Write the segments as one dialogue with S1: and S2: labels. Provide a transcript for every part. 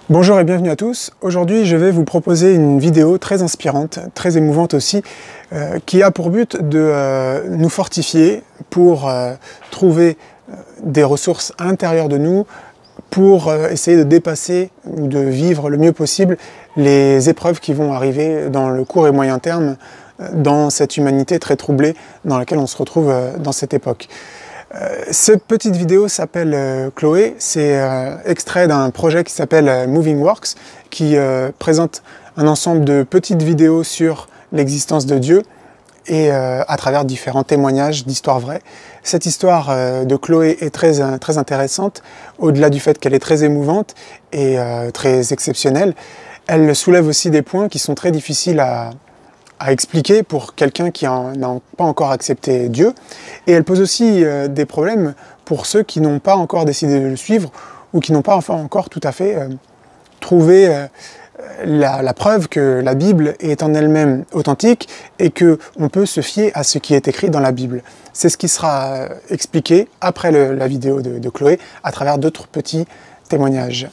S1: Bonjour et bienvenue à tous. Aujourd'hui, je vais vous proposer une vidéo très inspirante, très émouvante aussi, qui a pour but de nous fortifier pour trouver des ressources à l'intérieur de nous, pour essayer de dépasser ou de vivre le mieux possible les épreuves qui vont arriver dans le court et moyen terme dans cette humanité très troublée dans laquelle on se retrouve dans cette époque. Cette petite vidéo s'appelle Chloé, c'est extrait d'un projet qui s'appelle Moving Works, qui présente un ensemble de petites vidéos sur l'existence de Dieu et à travers différents témoignages d'histoires vraies. Cette histoire de Chloé est très intéressante, au-delà du fait qu'elle est très émouvante et très exceptionnelle. Elle soulève aussi des points qui sont très difficiles à expliquer pour quelqu'un qui n'a pas encore accepté Dieu. Et elle pose aussi des problèmes pour ceux qui n'ont pas encore décidé de le suivre ou qui n'ont pas encore tout à fait trouvé la preuve que la Bible est en elle-même authentique et qu'on peut se fier à ce qui est écrit dans la Bible. C'est ce qui sera expliqué après la vidéo de Chloé à travers d'autres petits témoignages.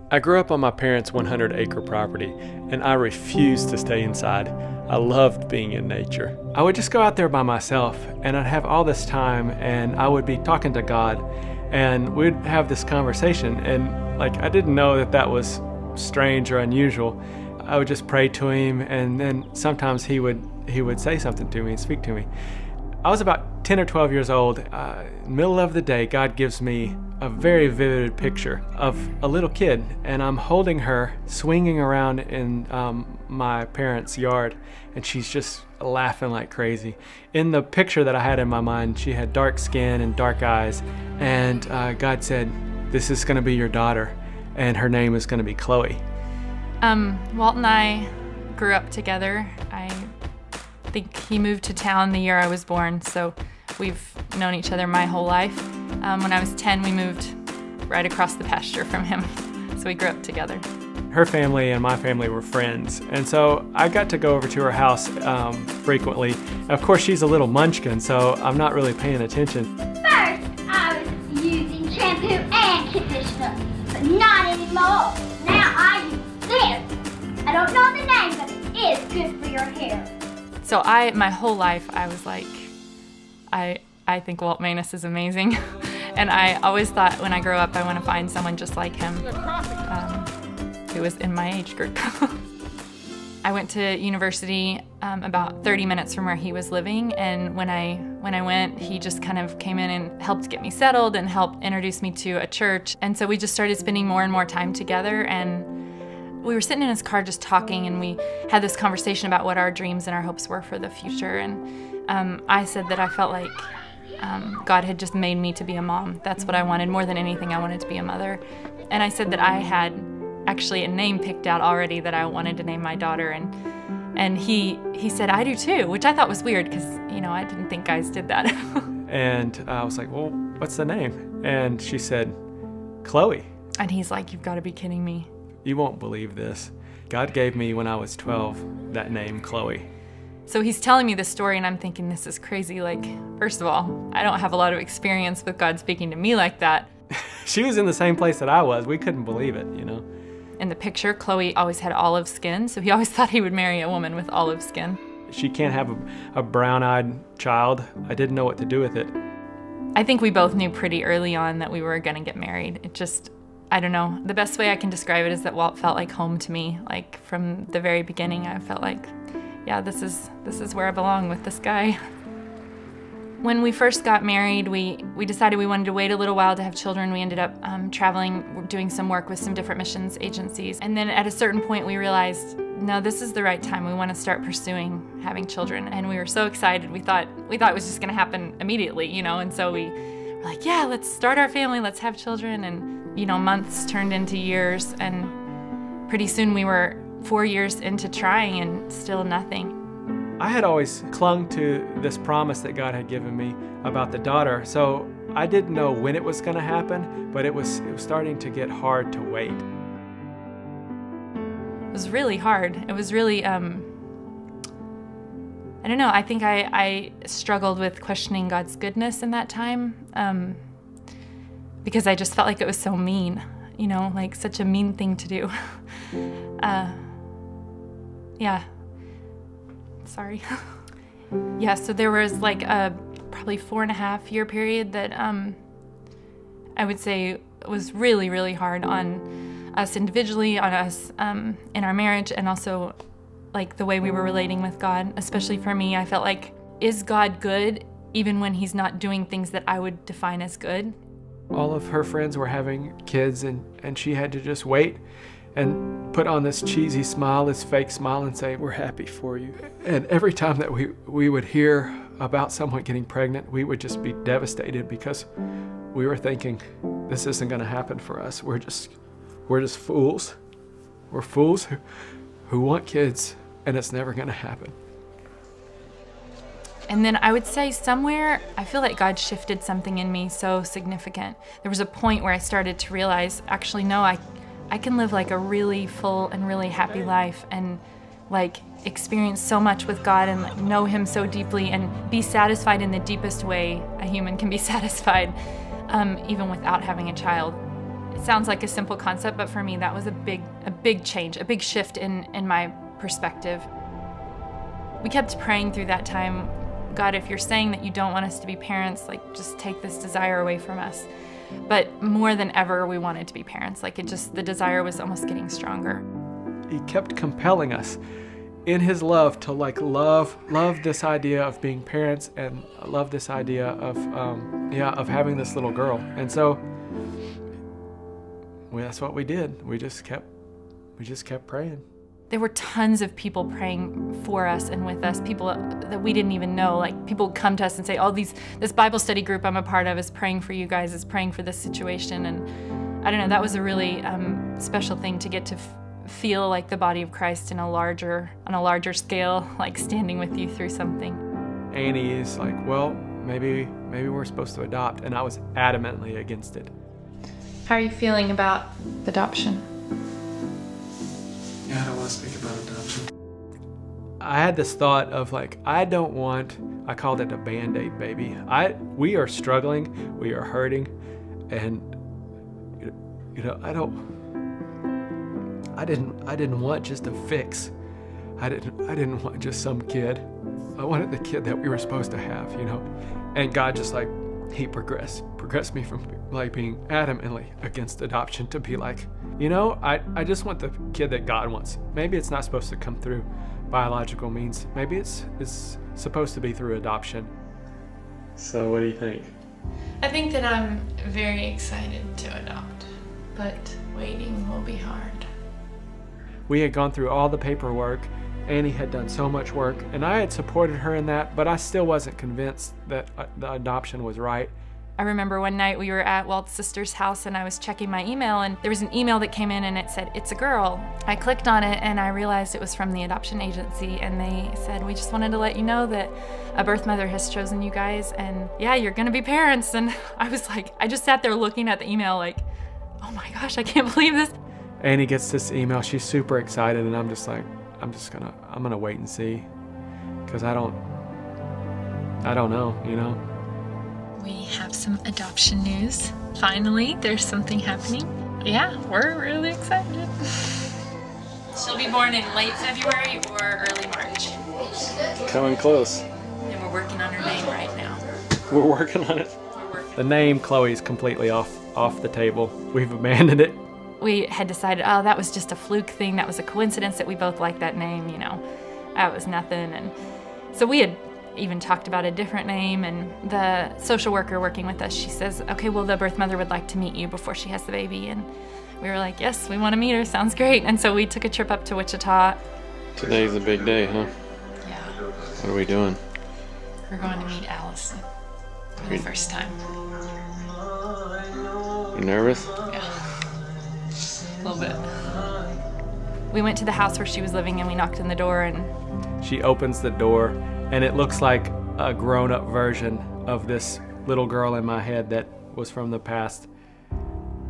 S2: I grew up on my parents' 100-acre property, and I refused to stay inside. I loved being in nature. I would just go out there by myself, and I'd have all this time, and I would be talking to God, and we'd have this conversation, and I didn't know that was strange or unusual. I would just pray to Him, and then sometimes He would say something to me and speak to me. I was about 10 or 12 years old. Middle of the day, God gives me a very vivid picture of a little kid, and I'm holding her swinging around in my parents' yard, and she's just laughing like crazy. In the picture that I had in my mind, she had dark skin and dark eyes, and God said, "This is going to be your daughter, and her name is going to be Chloe."
S3: Walt and I grew up together. I think he moved to town the year I was born, so we've known each other my whole life. When I was 10, we moved right across the pasture from him, so we grew up together.
S2: Her family and my family were friends, and so I got to go over to her house frequently. Of course, she's a little munchkin, so I'm not really paying attention.
S4: First, I was using shampoo and conditioner, but not anymore. Now I use this. I don't know the name, but it is good for your hair.
S3: So my whole life, I was like, I think Walt Maness is amazing. And I always thought when I grow up, I want to find someone just like him, who was in my age group. I went to university about 30 minutes from where he was living, and when I went, he just kind of came in and helped get me settled and helped introduce me to a church. And so we just started spending more and more time together, and we were sitting in his car just talking, and we had this conversation about what our dreams and our hopes were for the future. And I said that I felt like God had just made me to be a mom. That's what I wanted. More than anything, I wanted to be a mother. And I said that I had actually a name picked out already that I wanted to name my daughter. And he said, "I do too," which I thought was weird because, I didn't think guys did that.
S2: And I was like, "Well, what's the name?" And she said, "Chloe."
S3: And he's like, "You've got to be kidding me."
S2: You won't believe this. God gave me, when I was 12, that name, Chloe.
S3: So he's telling me this story, and I'm thinking, this is crazy. First of all, I don't have a lot of experience with God speaking to me like that.
S2: She was in the same place that I was. We couldn't believe it,
S3: In the picture, Chloe always had olive skin, so he always thought he would marry a woman with olive skin.
S2: She can't have a brown-eyed child. I didn't know what to do with it.
S3: I think we both knew pretty early on that we were going to get married. It just, I don't know. The best way I can describe it is that Walt felt like home to me. From the very beginning, I felt like, yeah, this is where I belong with this guy. When we first got married, we decided we wanted to wait a little while to have children. We ended up traveling, doing some work with some different missions agencies. And then at a certain point, we realized, no, this is the right time. We want to start pursuing having children. And we were so excited. We thought it was just going to happen immediately, And so we were like, yeah, let's start our family. Let's have children. And, months turned into years. And pretty soon we were 4 years into trying and still nothing.
S2: I had always clung to this promise that God had given me about the daughter, so I didn't know when it was going to happen, but it was starting to get hard to wait.
S3: It was really hard. It was really, I don't know, I think I struggled with questioning God's goodness in that time. because I just felt like it was so mean, you know, like such a mean thing to do. Yeah. Sorry. Yeah, so there was like a probably 4.5-year period that I would say was really, really hard on us individually, on us in our marriage, and also like the way we were relating with God. Especially for me, I felt like, is God good even when he's not doing things that I would define as good?
S2: All of her friends were having kids, and she had to just wait and put on this cheesy smile, this fake smile, and say, we're happy for you. And every time that we would hear about someone getting pregnant, we would just be devastated because we were thinking, this isn't gonna happen for us. We're just fools. We're fools who want kids, and it's never gonna happen.
S3: And then I would say somewhere, I feel like God shifted something in me so significant. There was a point where I started to realize, actually, no, I can live like a really full and really happy life and like experience so much with God and like know him so deeply and be satisfied in the deepest way a human can be satisfied, even without having a child. It sounds like a simple concept, but for me that was a big change, a big shift in my perspective. We kept praying through that time, God, if you're saying that you don't want us to be parents, like just take this desire away from us. But more than ever, we wanted to be parents. Like the desire was almost getting stronger.
S2: He kept compelling us in his love to like love this idea of being parents and love this idea of having this little girl. And so that's what we did. We just kept praying.
S3: There were tons of people praying for us and with us, people that we didn't even know. Like people would come to us and say, oh, this Bible study group I'm a part of is praying for you guys, is praying for this situation. And I don't know, that was a really special thing to get to feel like the body of Christ on a larger scale, like standing with you through something.
S2: Annie is like, well, maybe we're supposed to adopt, and I was adamantly against it.
S3: How are you feeling about adoption?
S2: Yeah, I don't want to speak about adoption. I had this thought of like, I called it a Band-Aid baby. We are struggling, we are hurting, and you know, I didn't want just a fix. I didn't want just some kid. I wanted the kid that we were supposed to have, you know. And God just like, he progressed me from like being adamantly against adoption to be like, you know, I just want the kid that God wants. Maybe it's not supposed to come through biological means. Maybe it's supposed to be through adoption. So what do you think?
S5: I think that I'm very excited to adopt, but waiting will be hard.
S2: We had gone through all the paperwork. Annie had done so much work, and I had supported her in that, but I still wasn't convinced that the adoption was right.
S3: I remember one night we were at Walt's sister's house and I was checking my email, and there was an email that came in and it said, it's a girl. I clicked on it and I realized it was from the adoption agency, and they said, we just wanted to let you know that a birth mother has chosen you guys, and yeah, you're gonna be parents. And I was like, I just sat there looking at the email like, oh my gosh, I can't believe this.
S2: Annie gets this email, she's super excited, and I'm just like, I'm gonna wait and see, because I don't know, you know.
S5: We have some adoption news. Finally, there's something happening. Yeah, we're really excited. She'll be born in late February or early March.
S2: Coming close.
S5: And we're working on her name right now.
S2: We're working on it. The name Chloe's completely off the table. We've abandoned it.
S3: We had decided, oh, that was just a fluke thing. That was a coincidence that we both liked that name, you know. That was nothing. And so we had even talked about a different name, and the social worker working with us, she says, okay, well, the birth mother would like to meet you before she has the baby. And we were like, yes, we want to meet her. Sounds great. And so we took a trip up to Wichita.
S2: Today's a big day, huh?
S5: Yeah.
S2: What are we doing?
S5: We're going to meet Allison for the first time.
S2: You nervous?
S5: Yeah. A little bit.
S3: We went to the house where she was living and we knocked on the door, and
S2: she opens the door, and it looks like a grown-up version of this little girl in my head that was from the past.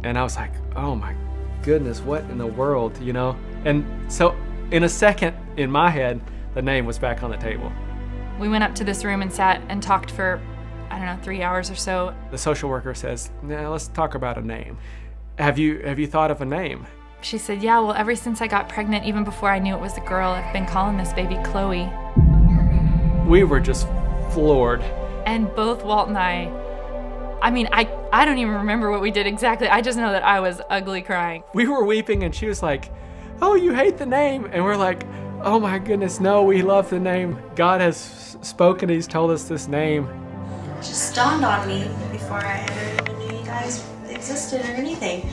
S2: And I was like, oh my goodness, what in the world, you know? And so in a second, in my head, the name was back on the table.
S3: We went up to this room and sat and talked for I don't know, 3 hours or so.
S2: The social worker says, "Now let's talk about a name. Have you thought of a name?"
S3: She said, yeah, well, ever since I got pregnant, even before I knew it was a girl, I've been calling this baby Chloe.
S2: We were just floored.
S3: And both Walt and I mean, I don't even remember what we did exactly. I just know that I was ugly crying.
S2: We were weeping and she was like, "Oh, you hate the name." And we're like, "Oh my goodness, no, we love the name. God has spoken, he's told us this name."
S6: It just dawned on me before I ever even knew you guys existed or anything.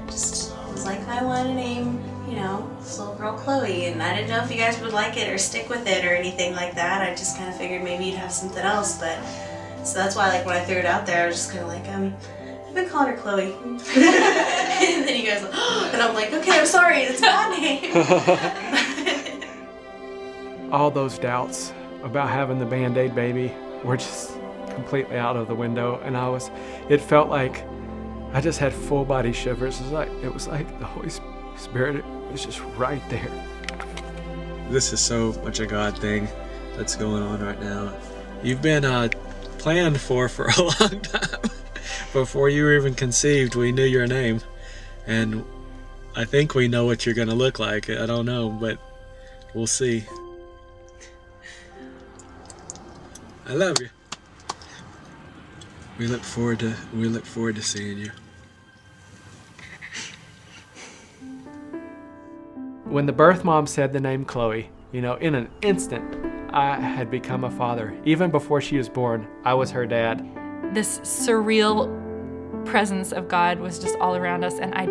S6: Just was like, I want to name, you know, this little girl Chloe, and I didn't know if you guys would like it or stick with it or anything like that. I just kind of figured maybe you'd have something else, but so that's why, like, when I threw it out there, I was just kind of like, I've been calling her Chloe. And then you guys like, oh, and I'm like, okay, I'm sorry, it's my name.
S2: All those doubts about having the Band-Aid baby were just completely out of the window, and it felt like I just had full body shivers. It was like the Holy Spirit was just right there. This is so much a God thing that's going on right now. You've been planned for a long time. Before you were even conceived, we knew your name, and I think we know what you're gonna look like. I don't know, but we'll see. I love you. We look forward to seeing you. When the birth mom said the name Chloe, you know, in an instant, I had become a father. Even before she was born, I was her dad.
S3: This surreal presence of God was just all around us, and I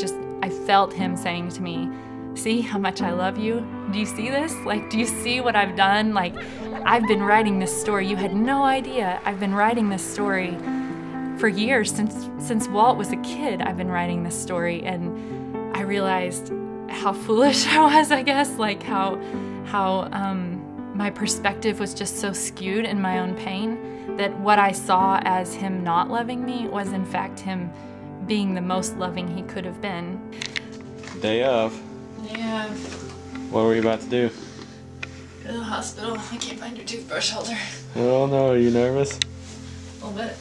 S3: felt him saying to me, "See how much I love you? Do you see this? Like, do you see what I've done? Like, I've been writing this story. You had no idea. I've been writing this story for years, since Walt was a kid. I've been writing this story," and I realized how foolish I was, I guess, like how my perspective was just so skewed in my own pain that what I saw as him not loving me was in fact him being the most loving he could have been.
S2: Day of.
S5: Yeah.
S2: What were you about to do?
S5: Go to the hospital. I can't find your toothbrush holder.
S2: Oh no, are you nervous?
S5: A little bit.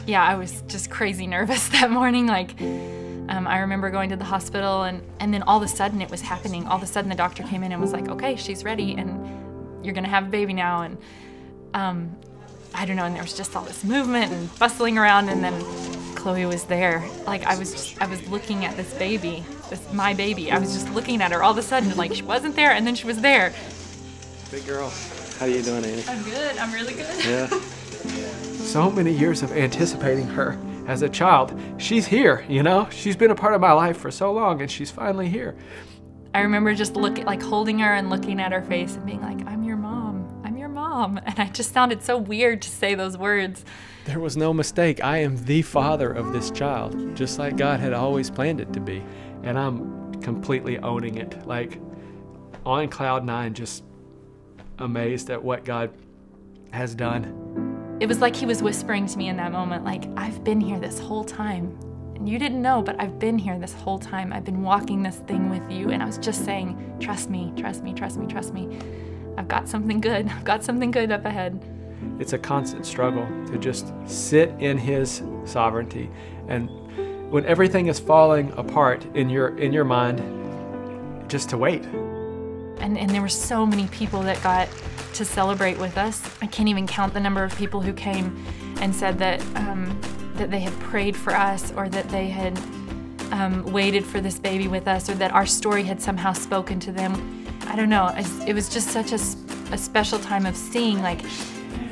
S3: Yeah, I was just crazy nervous that morning. Like, I remember going to the hospital and then all of a sudden it was happening. All of a sudden the doctor came in and was like, "Okay, she's ready and you're gonna have a baby now." And I don't know, and there was just all this movement and bustling around, and then Chloe was there. Like, I was looking at this baby, my baby. I was just looking at her all of a sudden, like she wasn't there and then she was there.
S2: Big girl. How you doing, Annie?
S5: I'm good. I'm really good.
S2: Yeah. So many years of anticipating her as a child. She's here, you know? She's been a part of my life for so long, and she's finally here.
S3: I remember just holding her and looking at her face and being like, "I'm your mom. I'm your mom." And I just sounded so weird to say those words.
S2: There was no mistake. I am the father of this child, just like God had always planned it to be. And I'm completely owning it. Like, on cloud nine, just amazed at what God has done.
S3: It was like he was whispering to me in that moment, like, "I've been here this whole time. And you didn't know, but I've been here this whole time. I've been walking this thing with you." And I was just saying, "Trust me, trust me, trust me, trust me. I've got something good. I've got something good up ahead."
S2: It's a constant struggle to just sit in his sovereignty. And when everything is falling apart in your mind, just to wait.
S3: And there were so many people that got to celebrate with us. I can't even count the number of people who came and said that that they had prayed for us, or that they had waited for this baby with us, or that our story had somehow spoken to them. I don't know. It was just such a special time of seeing, like,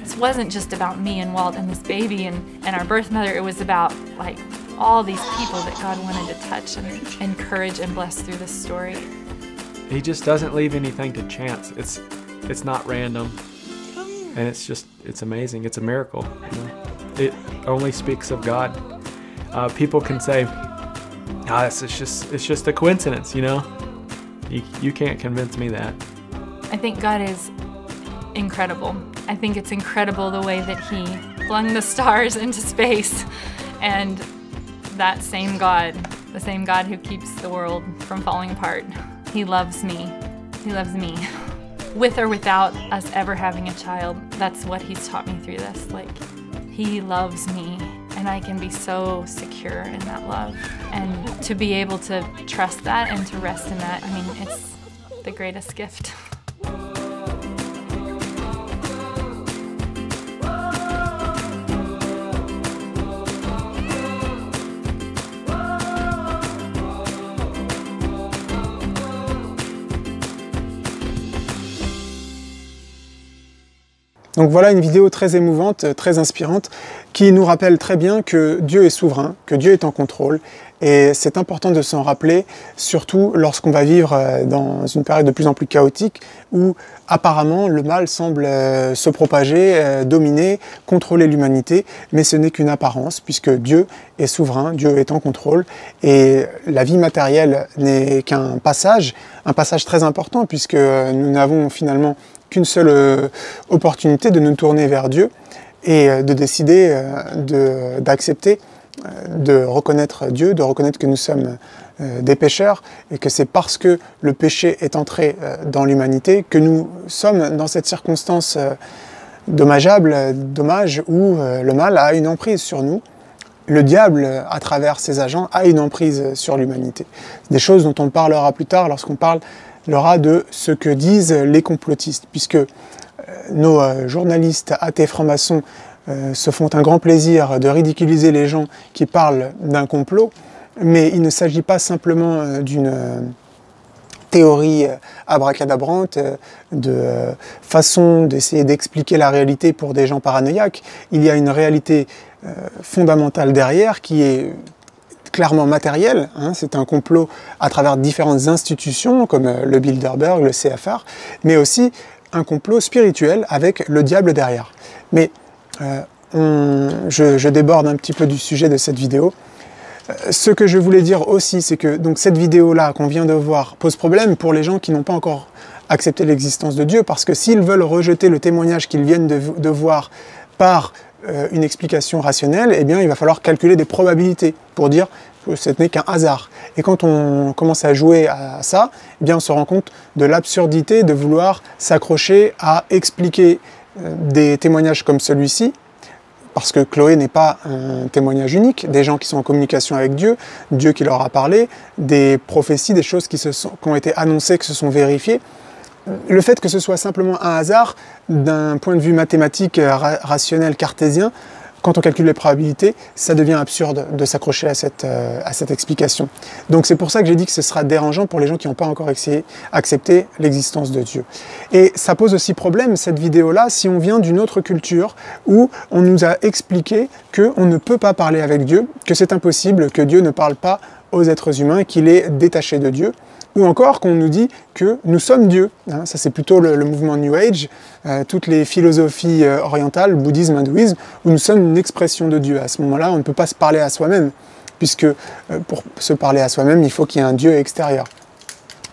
S3: this wasn't just about me and Walt and this baby and our birth mother. It was about, like, all these people that God wanted to touch and encourage and bless through this story.
S2: He just doesn't leave anything to chance. It's not random, and it's amazing. It's a miracle. You know? It only speaks of God. People can say, it's just a coincidence, you know? You can't convince me that.
S3: I think God is incredible. I think it's incredible the way that he flung the stars into space, and that same God, the same God who keeps the world from falling apart, he loves me. He loves me. With or without us ever having a child, that's what he's taught me through this. Like, He loves me, and I can be so secure in that love. And to be able to trust that and to rest in that, I mean, it's the greatest gift.
S1: Donc voilà une vidéo très émouvante, très inspirante, qui nous rappelle très bien que Dieu est souverain, que Dieu est en contrôle. Et c'est important de s'en rappeler, surtout lorsqu'on va vivre dans une période de plus en plus chaotique, où apparemment le mal semble se propager, dominer, contrôler l'humanité, mais ce n'est qu'une apparence, puisque Dieu est souverain, Dieu est en contrôle, et la vie matérielle n'est qu'un passage très important, puisque nous n'avons finalement qu'une seule opportunité de nous tourner vers Dieu et de décider d'accepter, de reconnaître Dieu, de reconnaître que nous sommes des pécheurs et que c'est parce que le péché est entré dans l'humanité que nous sommes dans cette circonstance dommage où le mal a une emprise sur nous. Le diable, à travers ses agents, a une emprise sur l'humanité. Des choses dont on parlera plus tard lorsqu'on parlera de ce que disent les complotistes, puisque nos journalistes athées francs-maçons se font un grand plaisir de ridiculiser les gens qui parlent d'un complot, mais il ne s'agit pas simplement d'une théorie abracadabrante, de façon d'essayer d'expliquer la réalité pour des gens paranoïaques. Il y a une réalité fondamentale derrière qui est clairement matérielle, hein. C'est un complot à travers différentes institutions comme le Bilderberg, le CFR, mais aussi un complot spirituel avec le diable derrière. Mais je déborde un petit peu du sujet de cette vidéo. Ce que je voulais dire aussi, c'est que donc, cette vidéo-là qu'on vient de voir pose problème pour les gens qui n'ont pas encore accepté l'existence de Dieu, parce que s'ils veulent rejeter le témoignage qu'ils viennent de voir par une explication rationnelle, eh bien, il va falloir calculer des probabilités pour dire que ce n'est qu'un hasard. Et quand on commence à jouer à ça, eh bien, on se rend compte de l'absurdité de vouloir s'accrocher à expliquer des témoignages comme celui-ci, parce que Chloé n'est pas un témoignage unique, des gens qui sont en communication avec Dieu, Dieu qui leur a parlé, des prophéties, des choses qui ont été annoncées, qui se sont vérifiées. Le fait que ce soit simplement un hasard, d'un point de vue mathématique, rationnel, cartésien, quand on calcule les probabilités, ça devient absurde de s'accrocher à cette explication. Donc c'est pour ça que j'ai dit que ce sera dérangeant pour les gens qui n'ont pas encore accepté l'existence de Dieu. Et ça pose aussi problème, cette vidéo-là, si on vient d'une autre culture où on nous a expliqué qu'on ne peut pas parler avec Dieu, que c'est impossible, que Dieu ne parle pas aux êtres humains, qu'il est détaché de Dieu. Ou encore qu'on nous dit que nous sommes Dieu. Hein, ça c'est plutôt le mouvement New Age, toutes les philosophies orientales, bouddhisme, hindouisme, où nous sommes une expression de Dieu. À ce moment-là, on ne peut pas se parler à soi-même, puisque pour se parler à soi-même, il faut qu'il y ait un Dieu extérieur.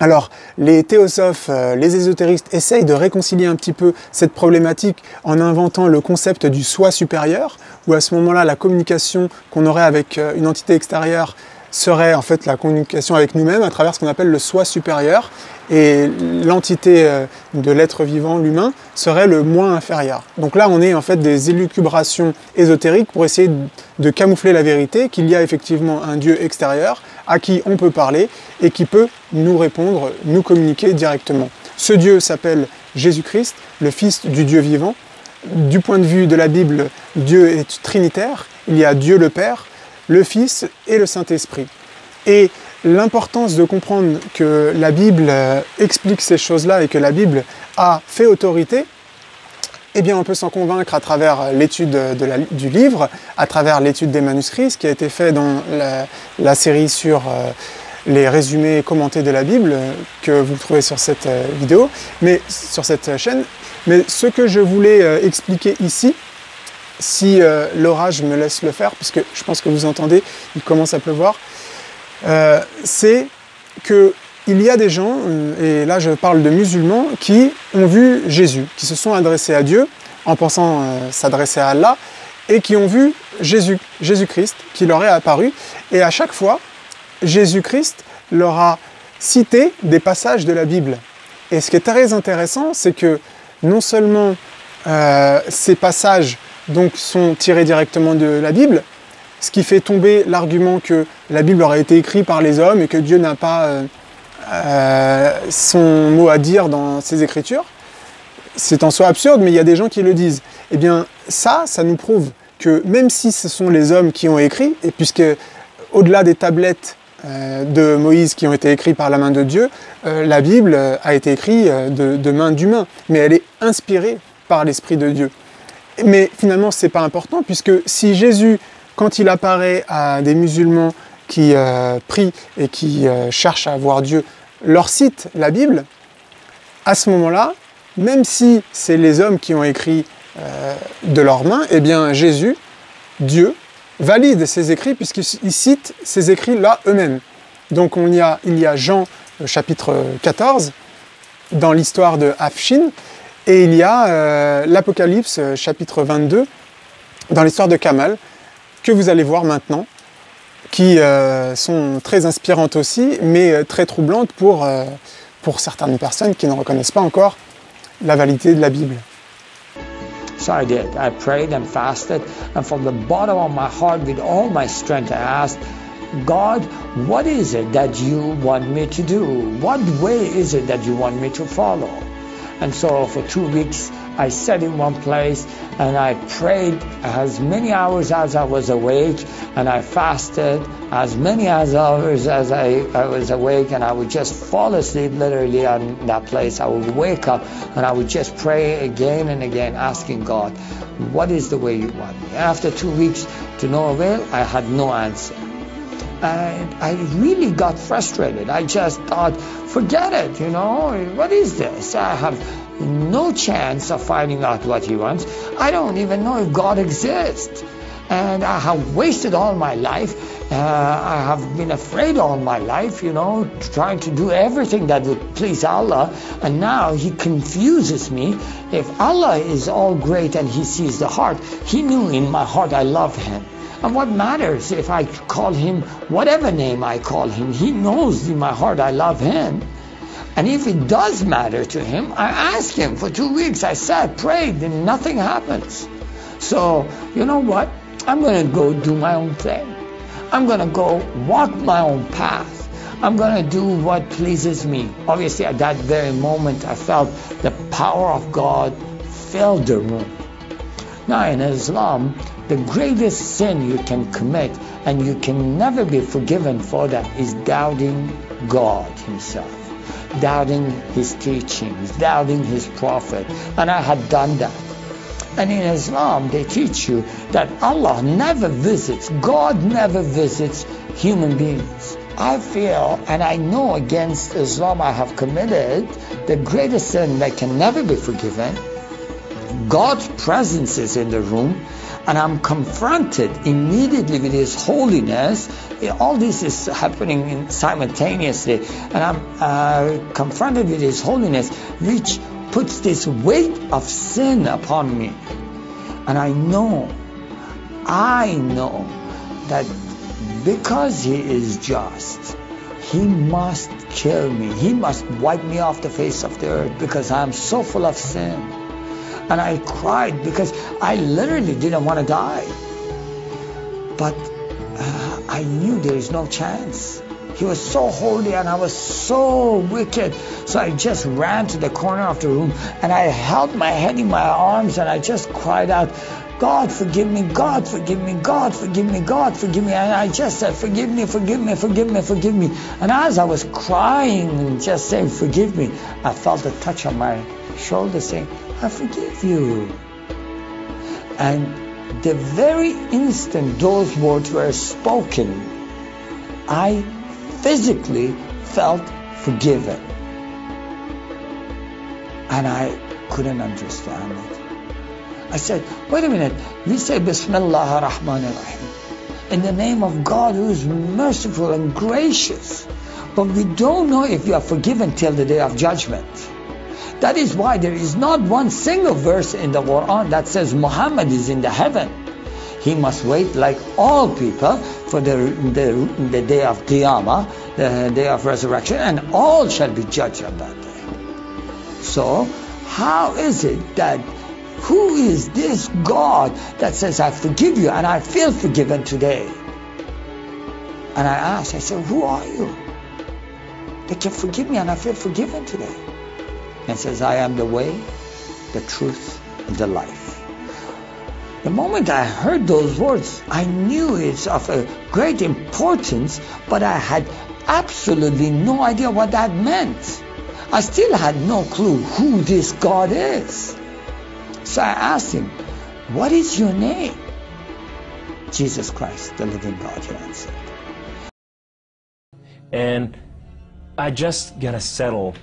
S1: Alors, les théosophes, les ésotéristes essayent de réconcilier un petit peu cette problématique en inventant le concept du soi supérieur, où à ce moment-là, la communication qu'on aurait avec une entité extérieure serait en fait la communication avec nous-mêmes à travers ce qu'on appelle le soi supérieur, et l'entité de l'être vivant, l'humain, serait le moi inférieur. Donc là, on est en fait des élucubrations ésotériques pour essayer de camoufler la vérité, qu'il y a effectivement un Dieu extérieur à qui on peut parler et qui peut nous répondre, nous communiquer directement. Ce Dieu s'appelle Jésus-Christ, le Fils du Dieu vivant. Du point de vue de la Bible, Dieu est trinitaire, il y a Dieu le Père, le Fils et le Saint-Esprit. Et l'importance de comprendre que la Bible explique ces choses-là et que la Bible a fait autorité, eh bien on peut s'en convaincre à travers l'étude du livre, à travers l'étude des manuscrits, ce qui a été fait dans la série sur les résumés commentés de la Bible que vous trouvez sur cette vidéo, mais sur cette chaîne. Mais ce que je voulais expliquer ici, si l'orage me laisse le faire, puisque je pense que vous entendez, il commence à pleuvoir, c'est qu'il y a des gens, et là je parle de musulmans, qui ont vu Jésus, qui se sont adressés à Dieu en pensant s'adresser à Allah, et qui ont vu Jésus-Christ qui leur est apparu, et à chaque fois, Jésus-Christ leur a cité des passages de la Bible. Et ce qui est très intéressant, c'est que non seulement ces passages donc sont tirés directement de la Bible, ce qui fait tomber l'argument que la Bible aurait été écrite par les hommes et que Dieu n'a pas son mot à dire dans ses Écritures. C'est en soi absurde, mais il y a des gens qui le disent. Eh bien, ça nous prouve que même si ce sont les hommes qui ont écrit, et puisque au-delà des tablettes de Moïse qui ont été écrites par la main de Dieu, la Bible a été écrite de main d'humains, mais elle est inspirée par l'Esprit de Dieu. Mais finalement, ce n'est pas important, puisque si Jésus, quand il apparaît à des musulmans qui prient et qui cherchent à voir Dieu, leur cite la Bible, à ce moment-là, même si c'est les hommes qui ont écrit de leurs mains, eh bien Jésus, Dieu, valide ces écrits puisqu'il cite ces écrits-là eux-mêmes. Donc il y a Jean chapitre 14 dans l'histoire de Afshin et il y a l'Apocalypse chapitre 22 dans l'histoire de Kamal que vous allez voir maintenant qui sont très inspirantes aussi mais très troublantes pour certaines personnes qui ne reconnaissent pas encore la validité de la Bible.
S7: So I did. I prayed and fasted, and from the bottom of my heart, with all my strength, I asked, God, what is it that you want me to do? What way is it that you want me to follow? And so for 2 weeks, I sat in one place and I prayed as many hours as I was awake, and I fasted as many hours as I was awake, and I would just fall asleep literally on that place. I would wake up and I would just pray again and again, asking God, what is the way you want me? After 2 weeks, to no avail, I had no answer. And I really got frustrated. I just thought, forget it, what is this? I have no chance of finding out what he wants. I don't even know if God exists. And I have wasted all my life. I have been afraid all my life, trying to do everything that would please Allah. And now he confuses me. If Allah is all great and he sees the heart, he knew in my heart I love him. And what matters if I call him whatever name I call him? He knows in my heart I love him. And if it does matter to him, I ask him. For 2 weeks I sat, prayed, and nothing happens. So, you know what? I'm going to go do my own thing. I'm going to go walk my own path. I'm going to do what pleases me. Obviously, at that very moment, I felt the power of God fill the room. Now, in Islam, the greatest sin you can commit, and you can never be forgiven for that, is doubting God himself, doubting his teachings, doubting his prophet. And I had done that. And in Islam, they teach you that Allah never visits, God never visits human beings. I feel and I know against Islam I have committed the greatest sin that can never be forgiven. God's presence is in the room, and I'm confronted immediately with His holiness. All this is happening simultaneously, and I'm confronted with His holiness, which puts this weight of sin upon me. And I know that because He is just, He must kill me. He must wipe me off the face of the earth because I am so full of sin. And I cried because I literally didn't want to die. But I knew there is no chance. He was so holy and I was so wicked. So I just ran to the corner of the room and I held my head in my arms and I just cried out, God forgive me, God forgive me, God forgive me, God forgive me. And I just said, forgive me, forgive me, forgive me, forgive me. And as I was crying and just saying, forgive me, I felt a touch on my shoulder saying, I forgive you. And the very instant those words were spoken, I physically felt forgiven. And I couldn't understand it. I said, wait a minute, we say Bismillah ar-Rahman ar-Rahim, in the name of God who is merciful and gracious. But we don't know if we are forgiven till the day of judgment. That is why there is not one single verse in the Quran that says Muhammad is in the heaven. He must wait like all people for the day of Qiyamah, the day of resurrection, and all shall be judged on that day. So, how is it that who is this God that says, I forgive you and I feel forgiven today? And I asked, I said, who are you? They can forgive me and I feel forgiven today. And says, I am the way, the truth, and the life. The moment I heard those words, I knew it's of a great importance, but I had absolutely no idea what that meant. I still had no clue who this God is. So I asked him, what is your name? Jesus Christ, the living God, he answered.
S8: And I just gotta settle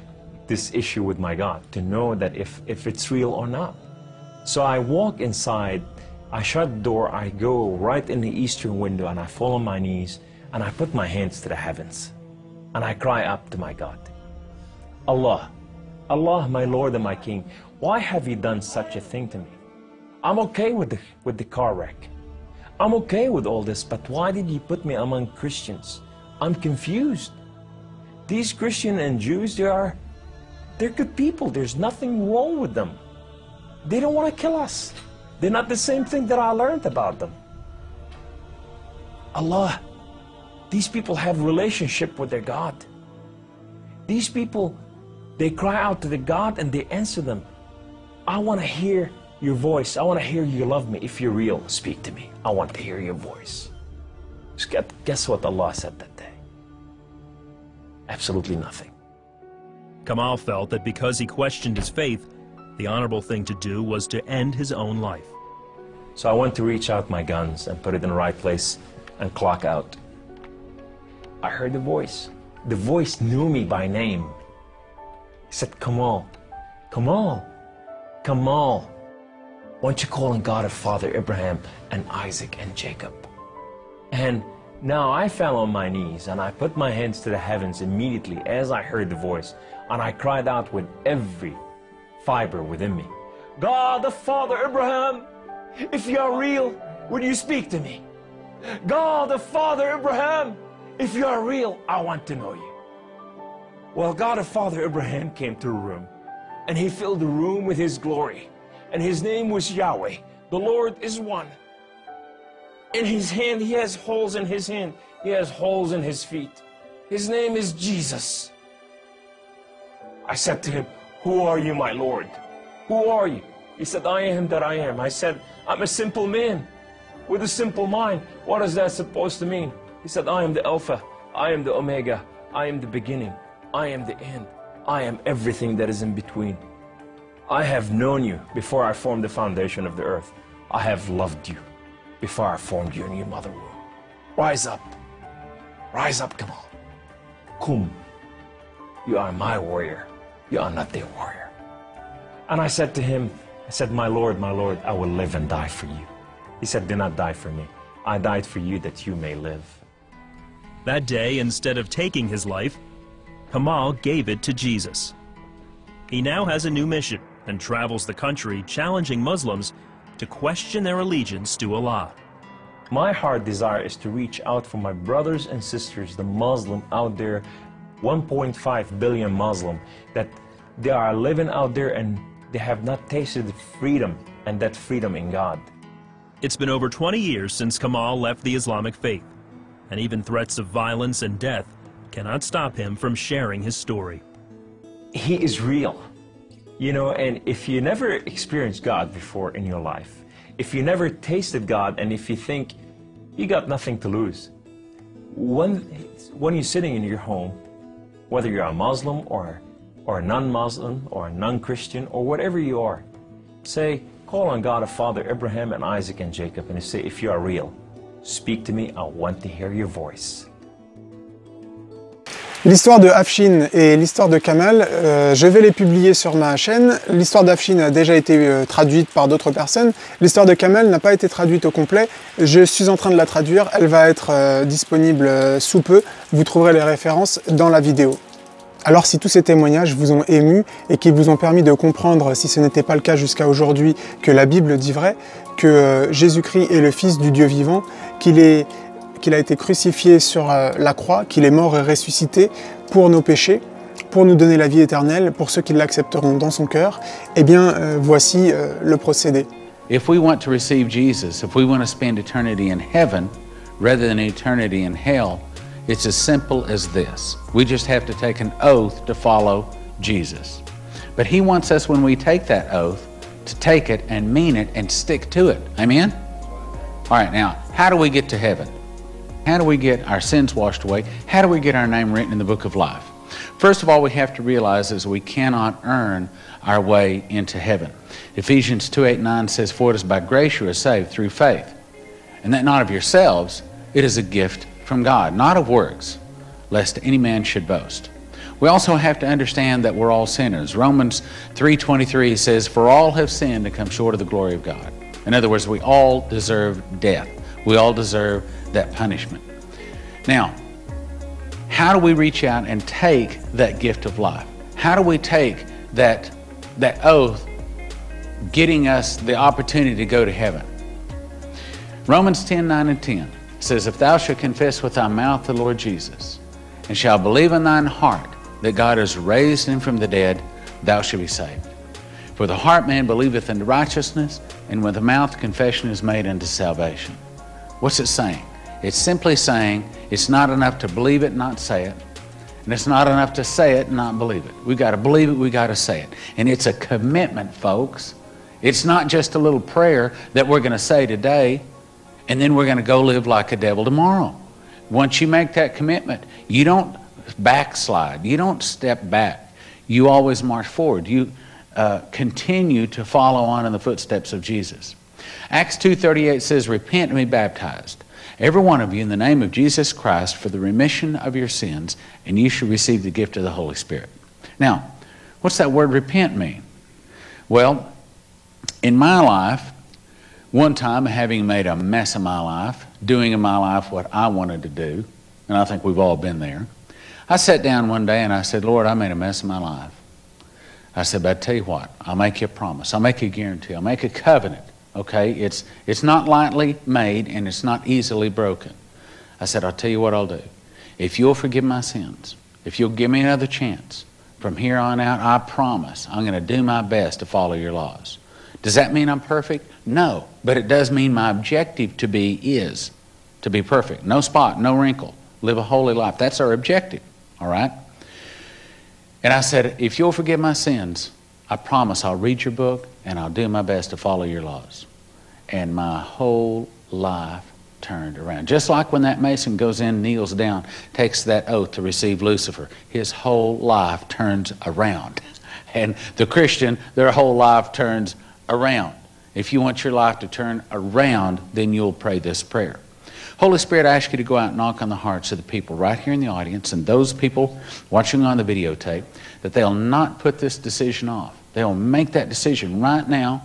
S8: this issue with my God to know that if it's real or not. So I walk inside, I shut the door, I go right in the eastern window and I fall on my knees and I put my hands to the heavens and I cry up to my God. Allah, Allah, my Lord and my King, why have you done such a thing to me? I'm okay with the car wreck. I'm okay with all this, but why did you put me among Christians? I'm confused. These Christians and Jews, they're good people. There's nothing wrong with them. They don't want to kill us. They're not the same thing that I learned about them. Allah, these people have relationship with their God. These people, they cry out to the God and they answer them. I want to hear your voice. I want to hear you love me. If you're real, speak to me. I want to hear your voice. Guess what Allah said that day? Absolutely nothing.
S9: Kamal felt that because he questioned his faith, the honorable thing to do was to end his own life.
S8: So I went to reach out my guns and put it in the right place and clock out. I heard the voice. The voice knew me by name. He said, Kamal, Kamal, Kamal, why don't you call on God of Father Abraham and Isaac and Jacob? And now I fell on my knees and I put my hands to the heavens immediately as I heard the voice, and I cried out with every fiber within me, God the Father Abraham, if you are real, would you speak to me? God the Father Abraham, if you are real, I want to know you. Well, God of Father Abraham came to the room and he filled the room with his glory, and his name was Yahweh. The Lord is one. In his hand, he has holes in his hand. He has holes in his feet. His name is Jesus. I said to him, who are you, my Lord? Who are you? He said, I am that I am. I said, I'm a simple man with a simple mind. What is that supposed to mean? He said, I am the Alpha. I am the Omega. I am the beginning. I am the end. I am everything that is in between. I have known you before I formed the foundation of the earth. I have loved you before I formed you in your mother womb. Rise up. Rise up, Kamal. Kum. You are my warrior. You are not their warrior. And I said to him, I said, my Lord, I will live and die for you. He said, do not die for me. I died for you that you may live.
S9: That day, instead of taking his life, Kamal gave it to Jesus. He now has a new mission and travels the country challenging Muslims to question their allegiance to Allah.
S8: My heart desire is to reach out for my brothers and sisters, the Muslim out there, 1.5 billion Muslim, that they are living out there and they have not tasted freedom, and that freedom in God.
S9: It's been over 20 years since Kamal left the Islamic faith, and even threats of violence and death cannot stop him from sharing his story.
S8: He is real, you know, and if you never experienced God before in your life, if you never tasted God, and if you think you got nothing to lose, when you're sitting in your home, whether you're a Muslim or a non-Muslim or a non-Christian or whatever you are, say, call on God of Father Abraham and Isaac and Jacob, and say, if you are real, speak to me, I want to hear your voice.
S1: L'histoire de Afshin et l'histoire de Kamal, je vais les publier sur ma chaîne. L'histoire d'Afshin a déjà été traduite par d'autres personnes. L'histoire de Kamal n'a pas été traduite au complet. Je suis en train de la traduire. Elle va être disponible sous peu. Vous trouverez les références dans la vidéo. Alors si tous ces témoignages vous ont ému et qui vous ont permis de comprendre, si ce n'était pas le cas jusqu'à aujourd'hui, que la Bible dit vrai, que Jésus-Christ est le Fils du Dieu vivant, qu'il a été crucifié sur la croix, qu'il est mort et ressuscité pour nos péchés, pour nous donner la vie éternelle, pour ceux qui l'accepteront dans son cœur, eh bien, voici le procédé.
S10: If we want to receive Jesus, if we want to spend eternity in heaven rather than eternity in hell, it's as simple as this. We just have to take an oath to follow Jesus. But He wants us, when we take that oath, to take it and mean it and stick to it. Amen? All right, now, how do we get to heaven? How do we get our sins washed away? How do we get our name written in the book of life? First of all, we have to realize is we cannot earn our way into heaven. Ephesians 2:8-9 says, "For it is by grace you are saved through faith, and that not of yourselves, it is a gift from God, not of works, lest any man should boast." We also have to understand that we're all sinners. Romans 3:23 says, "For all have sinned and come short of the glory of God." In other words, we all deserve death. We all deserve that punishment. Now, how do we reach out and take that gift of life? How do we take that oath, getting us the opportunity to go to heaven? Romans 10:9-10 says, "If thou shalt confess with thy mouth the Lord Jesus, and shalt believe in thine heart that God has raised him from the dead, thou shalt be saved. For the heart man believeth unto righteousness, and with the mouth confession is made unto salvation." What's it saying? It's simply saying it's not enough to believe it and not say it, and it's not enough to say it and not believe it. We've got to believe it, we've got to say it. And it's a commitment, folks. It's not just a little prayer that we're going to say today, and then we're going to go live like a devil tomorrow. Once you make that commitment, you don't backslide. You don't step back. You always march forward. You continue to follow on in the footsteps of Jesus. Acts 2:38 says, "Repent and be baptized, every one of you, in the name of Jesus Christ, for the remission of your sins, and you shall receive the gift of the Holy Spirit." Now, what's that word repent mean? Well, in my life, one time, having made a mess of my life, doing in my life what I wanted to do, and I think we've all been there, I sat down one day and I said, "Lord, I made a mess of my life." I said, "But I tell you what, I'll make you a promise. I'll make you a guarantee. I'll make a covenant." Okay, it's not lightly made and it's not easily broken. I said, "I'll tell you what I'll do. If you'll forgive my sins, if you'll give me another chance, from here on out, I promise I'm going to do my best to follow your laws." Does that mean I'm perfect? No, but it does mean my objective is to be perfect. No spot, no wrinkle, live a holy life. That's our objective, all right? And I said, "If you'll forgive my sins, I promise I'll read your book and I'll do my best to follow your laws." And my whole life turned around. Just like when that Mason goes in, kneels down, takes that oath to receive Lucifer, his whole life turns around. And the Christian, their whole life turns around. If you want your life to turn around, then you'll pray this prayer. Holy Spirit, I ask you to go out and knock on the hearts of the people right here in the audience and those people watching on the videotape, that they'll not put this decision off. They'll make that decision right now,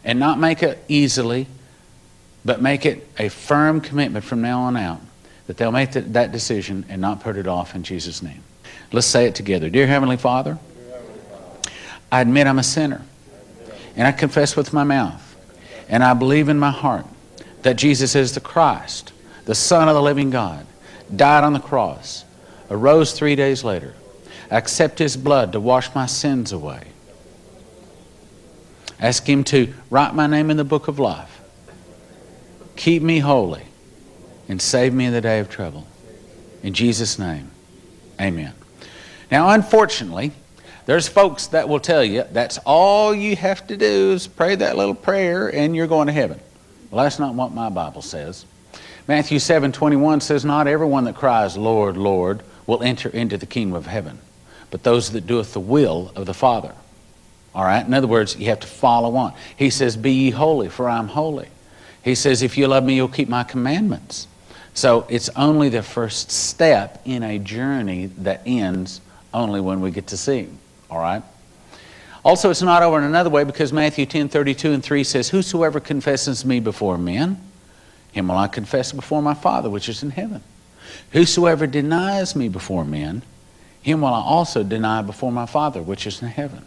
S10: and not make it easily, but make it a firm commitment from now on out, that they'll make that decision and not put it off in Jesus' name. Let's say it together. Dear Heavenly Father, I admit I'm a sinner, and I confess with my mouth, and I believe in my heart that Jesus is the Christ, the Son of the living God, died on the cross, arose 3 days later. I accept His blood to wash my sins away. Ask Him to write my name in the book of life. Keep me holy and save me in the day of trouble. In Jesus' name, amen. Now, unfortunately, there's folks that will tell you that's all you have to do is pray that little prayer and you're going to heaven. Well, that's not what my Bible says. Matthew 7:21 says, "Not everyone that cries, 'Lord, Lord,' will enter into the kingdom of heaven, but those that doeth the will of the Father." All right? In other words, you have to follow on. He says, "Be ye holy, for I am holy." He says, "If you love me, you'll keep my commandments." So it's only the first step in a journey that ends only when we get to see Him. All right? Also, it's not over in another way, because Matthew 10:32-3 says, "Whosoever confesses me before men, him will I confess before my Father which is in heaven. Whosoever denies me before men, him will I also deny before my Father which is in heaven."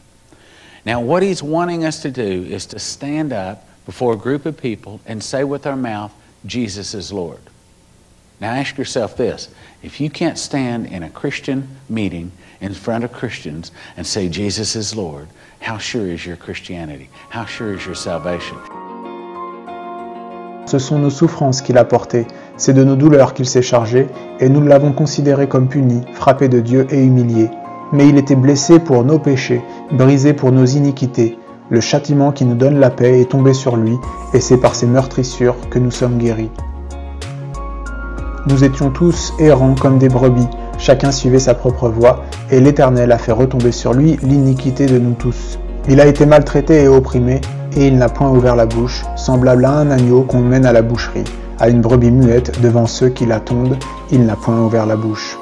S10: Now, what He's wanting us to do is to stand up before a group of people and say with our mouth, "Jesus is Lord." Now ask yourself this. If you can't stand in a Christian meeting in front of Christians and say Jesus is Lord, how sure is your Christianity? How sure is your salvation?
S1: Ce sont nos souffrances qu'il a portées, c'est de nos douleurs qu'il s'est chargé, et nous l'avons considéré comme puni, frappé de Dieu et humilié. Mais il était blessé pour nos péchés, brisé pour nos iniquités. Le châtiment qui nous donne la paix est tombé sur lui, et c'est par ses meurtrissures que nous sommes guéris. Nous étions tous errants comme des brebis, chacun suivait sa propre voie, et l'Éternel a fait retomber sur lui l'iniquité de nous tous. Il a été maltraité et opprimé, et il n'a point ouvert la bouche, semblable à un agneau qu'on mène à la boucherie, à une brebis muette devant ceux qui la tondent, il n'a point ouvert la bouche.